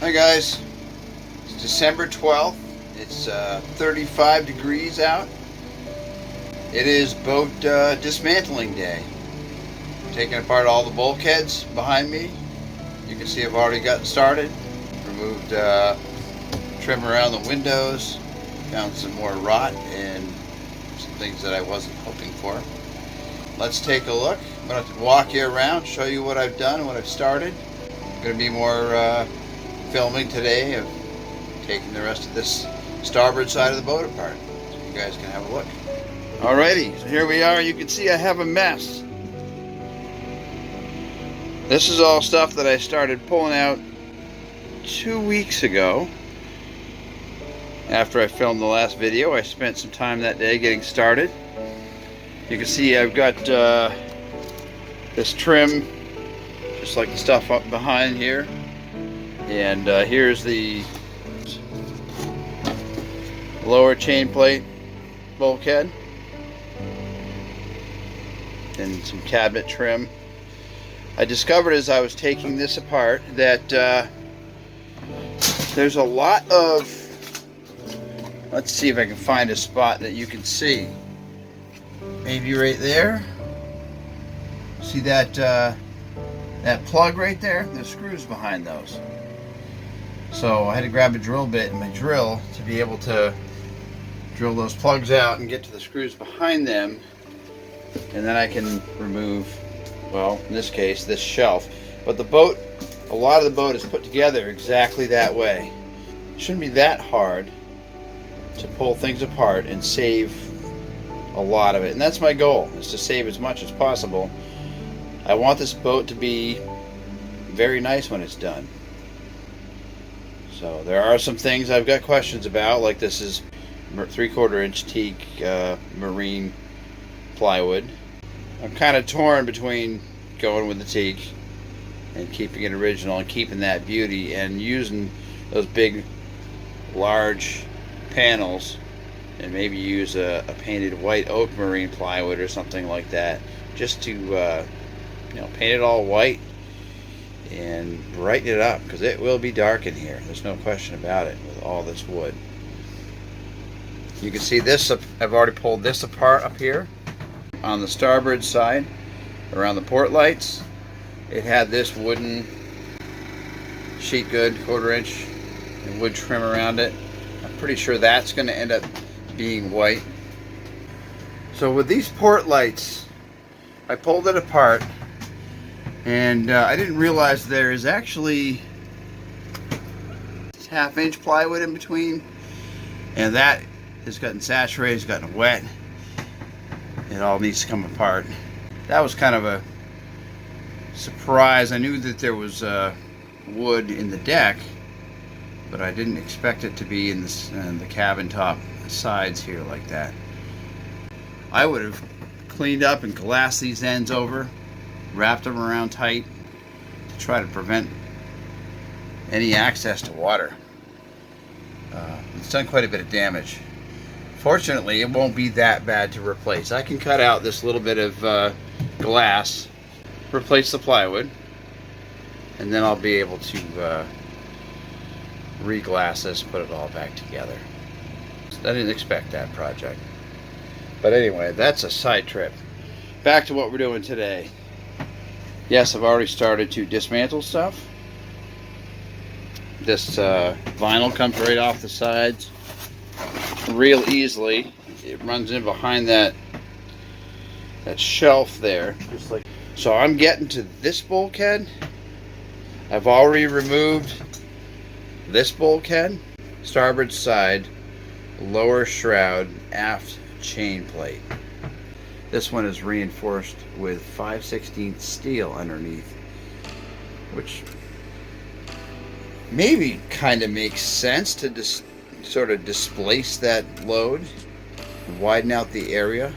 Hi guys, it's December 12th. It's 35 degrees out. It is boat dismantling day. Taking apart all the bulkheads behind me. You can see I've already gotten started. Removed trim around the windows. Found some more rot and some things that I wasn't hoping for. Let's take a look. I'm going to walk you around, show you what I've done and what I've started. Going to be more filming today of taking the rest of this starboard side of the boat apart, so you guys can have a look. Alrighty, so here we are. You can see I have a mess. This is all stuff that I started pulling out 2 weeks ago. After I filmed the last video, I spent some time that day getting started. You can see I've got this trim, just like the stuff up behind here. And here's the lower chain plate bulkhead. And some cabinet trim. I discovered as I was taking this apart that there's a lot of, let's see if I can find a spot that you can see. Maybe right there. See that that plug right there? There's screws behind those. So I had to grab a drill bit and my drill to be able to drill those plugs out and get to the screws behind them. And then I can remove, well, in this case, this shelf. But the boat, a lot of the boat is put together exactly that way. It shouldn't be that hard to pull things apart and save a lot of it. And that's my goal, is to save as much as possible. I want this boat to be very nice when it's done. So there are some things I've got questions about, like this is 3/4 inch teak marine plywood. I'm kind of torn between going with the teak and keeping it original and keeping that beauty, and using those big large panels and maybe use a painted white oak marine plywood or something like that, just to paint it all white and brighten it up, because it will be dark in here. There's no question about it with all this wood. You can see this, I've already pulled this apart up here on the starboard side around the port lights. It had this wooden sheet good 1/4 inch and wood trim around it. I'm pretty sure that's going to end up being white. So with these port lights, I pulled it apart, and I didn't realize there is actually 1/2 inch plywood in between, and that has gotten saturated, it's gotten wet. It all needs to come apart. That was kind of a surprise. I knew that there was wood in the deck, but I didn't expect it to be in the cabin top sides here like that. I would have cleaned up and glassed these ends over, wrapped them around tight to try to prevent any access to water. It's done quite a bit of damage. Fortunately, it won't be that bad to replace. I can cut out this little bit of glass, replace the plywood, and then I'll be able to re-glass this, put it all back together. I didn't expect that project. But anyway, that's a side trip. Back to what we're doing today. Yes, I've already started to dismantle stuff. This vinyl comes right off the sides real easily. It runs in behind that shelf there, just like so. I'm getting to this bulkhead. I've already removed this bulkhead, starboard side, lower shroud, aft chain plate. This one is reinforced with 5/16 steel underneath, which maybe kind of makes sense to just sort of displace that load and widen out the area.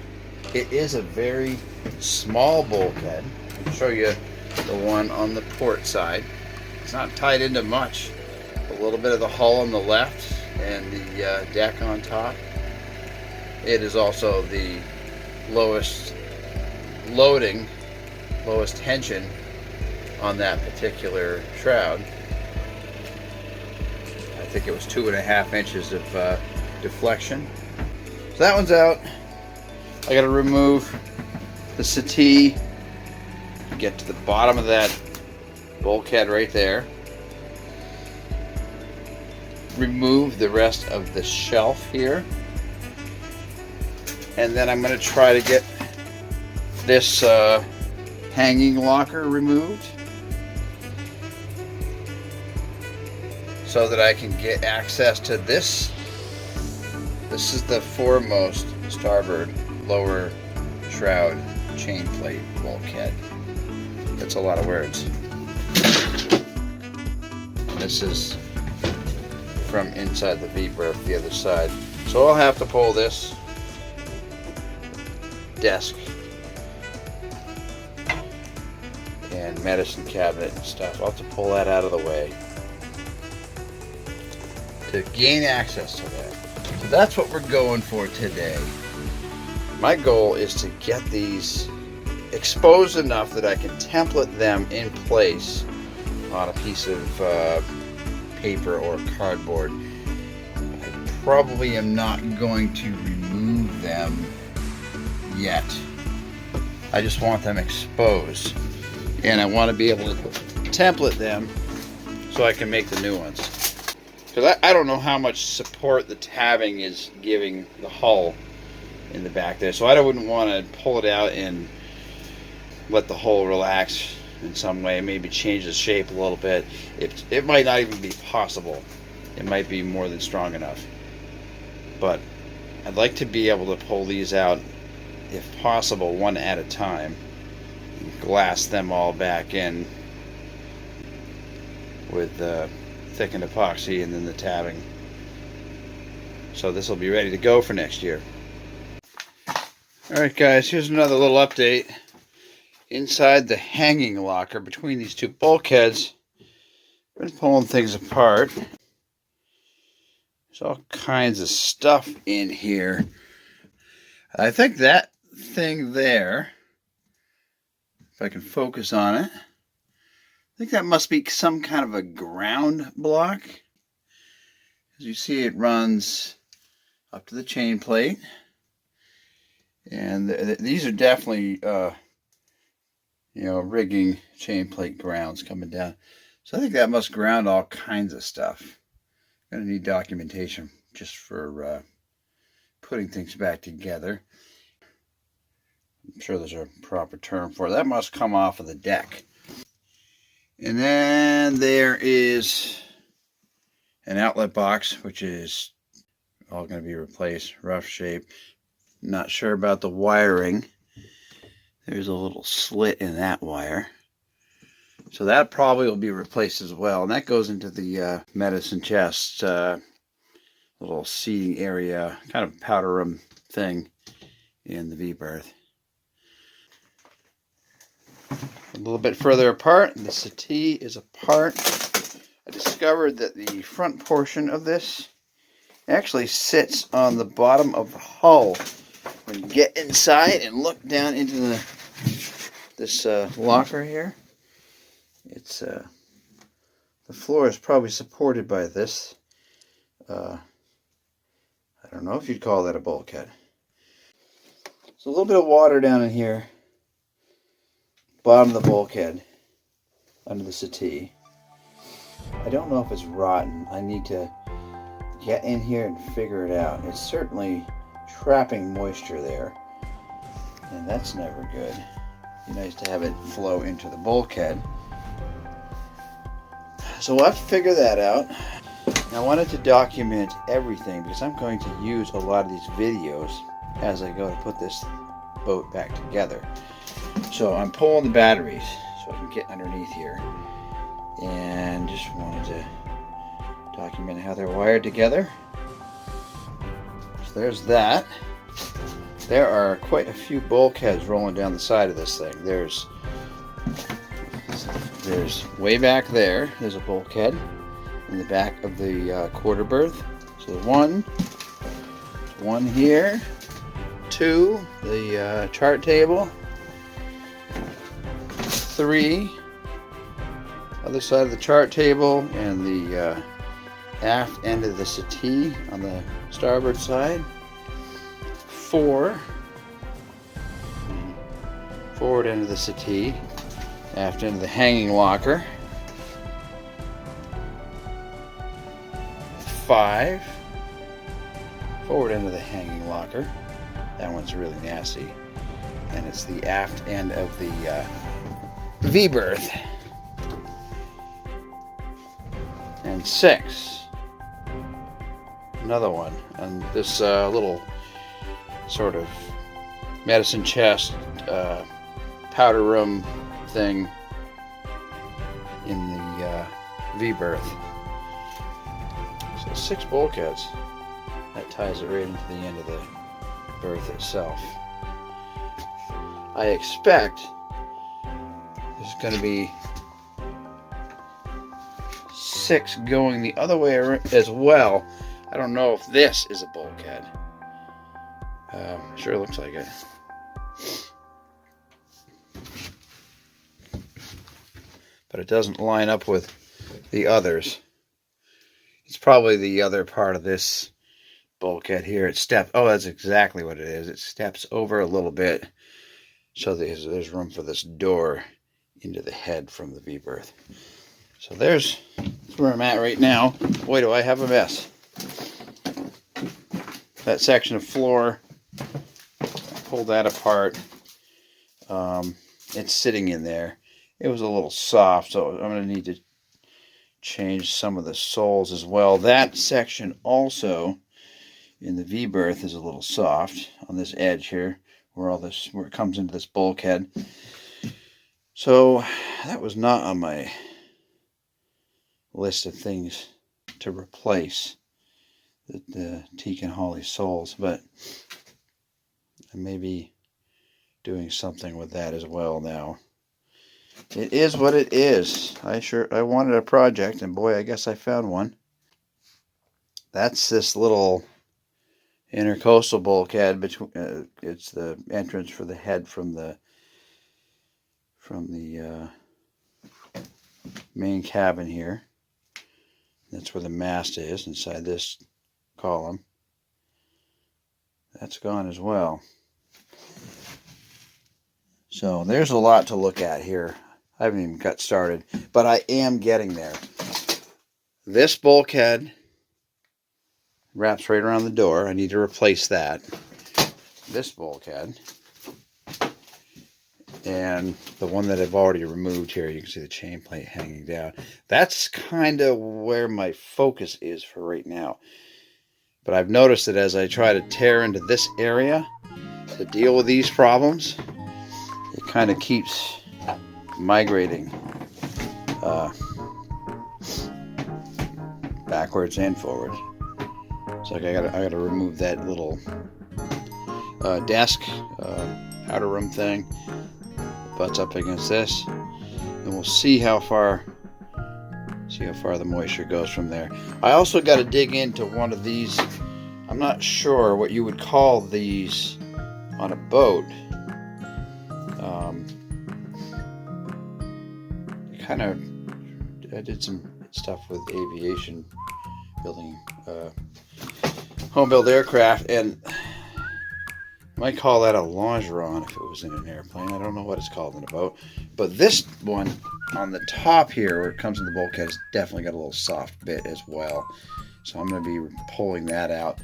It is a very small bulkhead. I'll show you the one on the port side. It's not tied into much. A little bit of the hull on the left and the deck on top. It is also the lowest loading, lowest tension on that particular shroud. think it was 2.5 inches of deflection. So that one's out. I got to remove the settee, get to the bottom of that bulkhead right there. Remove the rest of the shelf here. And then I'm going to try to get this hanging locker removed so that I can get access to this. This is the foremost starboard lower shroud chain plate bulkhead. That's a lot of words. This is from inside the V-berth, the other side. So I'll have to pull this desk and medicine cabinet and stuff. I'll have to pull that out of the way to gain access to that. So that's what we're going for today. My goal is to get these exposed enough that I can template them in place on a piece of paper or cardboard. I probably am not going to remove them yet. I just want them exposed, and I want to be able to template them so I can make the new ones. Because I don't know how much support the tabbing is giving the hull in the back there, so I wouldn't want to pull it out and let the hull relax in some way, maybe change the shape a little bit. It might not even be possible. It might be more than strong enough. But I'd like to be able to pull these out, if possible, one at a time, glass them all back in with thickened epoxy and then the tabbing. So this will be ready to go for next year. Alright guys, here's another little update. Inside the hanging locker between these two bulkheads, I've been pulling things apart. There's all kinds of stuff in here. I think that thing there, if I can focus on it, I think that must be some kind of a ground block. As you see, it runs up to the chain plate. And these are definitely, rigging chain plate grounds coming down. So I think that must ground all kinds of stuff. I'm going to need documentation just for putting things back together. I'm sure there's a proper term for it. That must come off of the deck. And then there is an outlet box, which is all going to be replaced, rough shape. Not sure about the wiring. There's a little slit in that wire. So that probably will be replaced as well. And that goes into the medicine chest, little seating area, kind of powder room thing in the V-berth. A little bit further apart, the settee is apart. I discovered that the front portion of this actually sits on the bottom of the hull. When you get inside and look down into this locker here, it's the floor is probably supported by this. I don't know if you'd call that a bulkhead. So a little bit of water down in here, bottom of the bulkhead, under the settee. I don't know if it's rotten. I need to get in here and figure it out. It's certainly trapping moisture there, and that's never good. Be nice to have it flow into the bulkhead. So we'll have to figure that out. Now, I wanted to document everything because I'm going to use a lot of these videos as I go to put this boat back together. So I'm pulling the batteries so I can get underneath here, and just wanted to document how they're wired together. So there's that. There are quite a few bulkheads rolling down the side of this thing. There's way back there, there's a bulkhead in the back of the quarter berth. So one here, two, the chart table, three, other side of the chart table, and the aft end of the settee on the starboard side. 4, the forward end of the settee, aft end of the hanging locker. 5, forward end of the hanging locker. That one's really nasty. And it's the aft end of the V-berth. And 6, another one. And this little sort of medicine chest powder room thing in the V-berth. So 6 bulkheads. That ties it right into the end of the berth itself. I expect there's going to be 6 going the other way as well. I don't know if this is a bulkhead. Sure looks like it. But it doesn't line up with the others. It's probably the other part of this bulkhead here. It steps. Oh, that's exactly what it is. It steps over a little bit, so there's room for this door into the head from the V-berth. So that's where I'm at right now. Boy, do I have a mess. That section of floor, pulled that apart. It's sitting in there. It was a little soft, so I'm going to need to change some of the soles as well. That section also in the V-berth is a little soft on this edge here, where it comes into this bulkhead. So that was not on my list of things to replace, the teak and holly soles, but I may be doing something with that as well now. It is what it is. I wanted a project, and boy, I guess I found one. That's this little intercoastal bulkhead between. It's the entrance for the head from the main cabin here. That's where the mast is, inside this column. That's gone as well. So there's a lot to look at here. I haven't even got started, but I am getting there. This bulkhead wraps right around the door. I need to replace that. This bulkhead. And the one that I've already removed here, you can see the chain plate hanging down. That's kind of where my focus is for right now. But I've noticed that as I try to tear into this area to deal with these problems, it kind of keeps migrating backwards and forwards. It's like I gotta remove that little desk outer room thing. Butts up against this, and we'll see how far the moisture goes from there. I also got to dig into one of these. I'm not sure what you would call these on a boat. I did some stuff with aviation, building home-built aircraft, and might call that a longeron if it was in an airplane. I don't know what it's called in a boat. But this one on the top here, where it comes in the bulkhead, has definitely got a little soft bit as well. So I'm going to be pulling that out.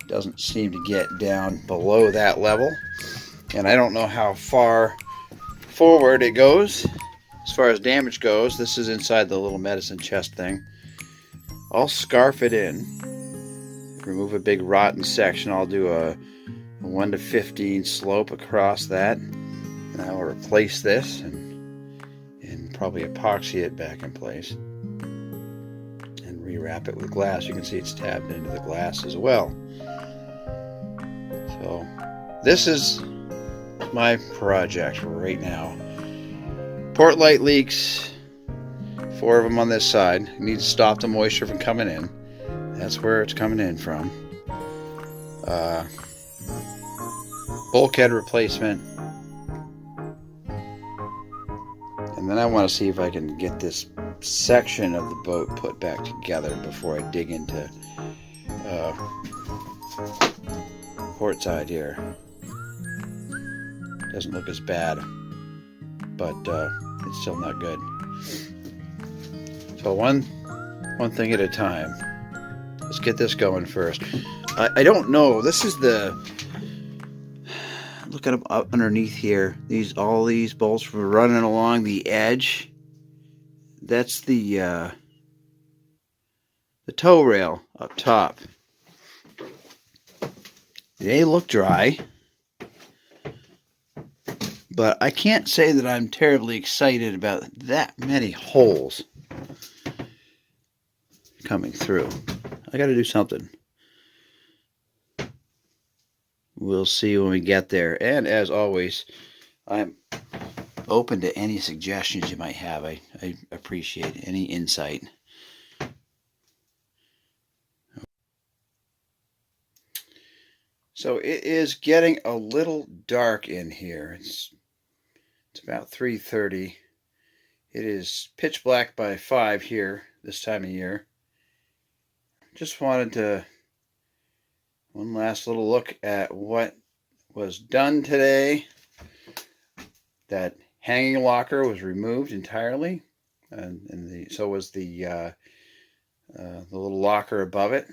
It doesn't seem to get down below that level. And I don't know how far forward it goes. As far as damage goes, this is inside the little medicine chest thing. I'll scarf it in. Remove a big rotten section. I'll do a 1 to 15 slope across that, and I will replace this and probably epoxy it back in place and rewrap it with glass. You can see it's tapped into the glass as well. So this is my project right now. Port light leaks, 4 of them on this side. You need to stop the moisture from coming in. That's where it's coming in from. Bulkhead replacement, and then I want to see if I can get this section of the boat put back together before I dig into port side here. Doesn't look as bad, but it's still not good. So one thing at a time. Let's get this going first. I don't know. This is the, look at up underneath here. All these bolts were running along the edge. That's the tow rail up top. They look dry, but I can't say that I'm terribly excited about that many holes coming through. I got to do something. We'll see when we get there. And as always, I'm open to any suggestions you might have. I appreciate any insight. So it is getting a little dark in here. It's about 3:30. It is pitch black by 5 here this time of year. Just wanted to one last little look at what was done today. That hanging locker was removed entirely, and so was the little locker above it.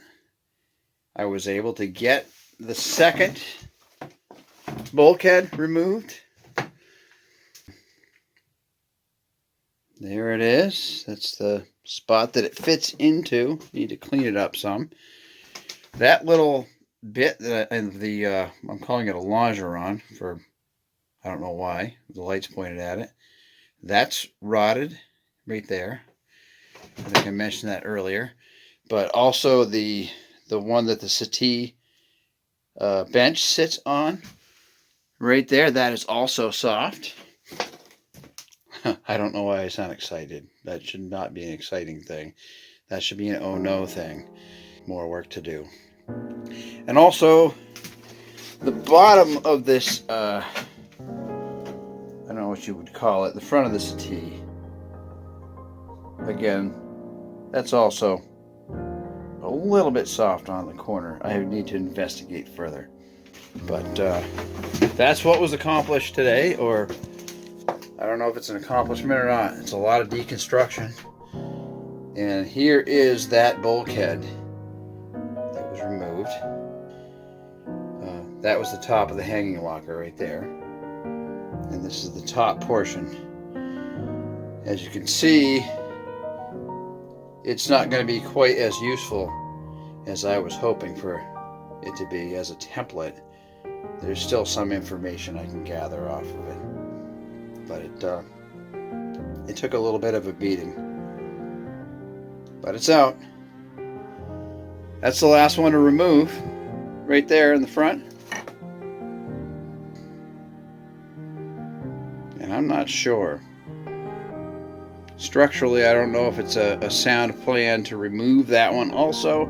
I was able to get the second bulkhead removed. There it is. That's the spot that it fits into. Need to clean it up some. That little bit and I'm calling it a longeron for, I don't know why, the light's pointed at it. That's rotted right there. I think I mentioned that earlier. But also the one that the settee bench sits on right there, that is also soft. I don't know why I sound excited. That should not be an exciting thing. That should be an oh no thing. More work to do. And also the bottom of this I don't know what you would call it, the front of the settee, again, that's also a little bit soft on the corner. I need to investigate further. But that's what was accomplished today, or I don't know if it's an accomplishment or not. It's a lot of deconstruction. And here is that bulkhead that was removed. That was the top of the hanging locker right there. And this is the top portion. As you can see, it's not going to be quite as useful as I was hoping for it to be as a template. There's still some information I can gather off of it. But it took a little bit of a beating. But it's out. That's the last one to remove, right there in the front. And I'm not sure. Structurally, I don't know if it's a sound plan to remove that one also,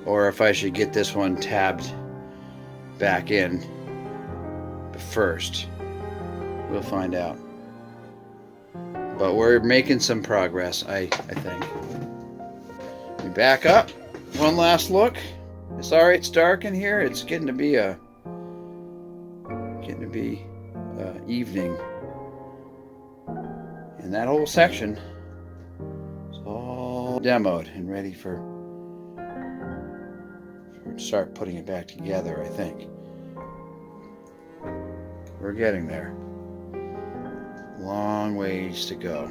or if I should get this one tabbed back in first. We'll find out. But we're making some progress, I think. We back up. One last look. Sorry it's dark in here. It's getting to be evening. And that whole section is all demoed and ready for start putting it back together, I think. We're getting there. Long ways to go.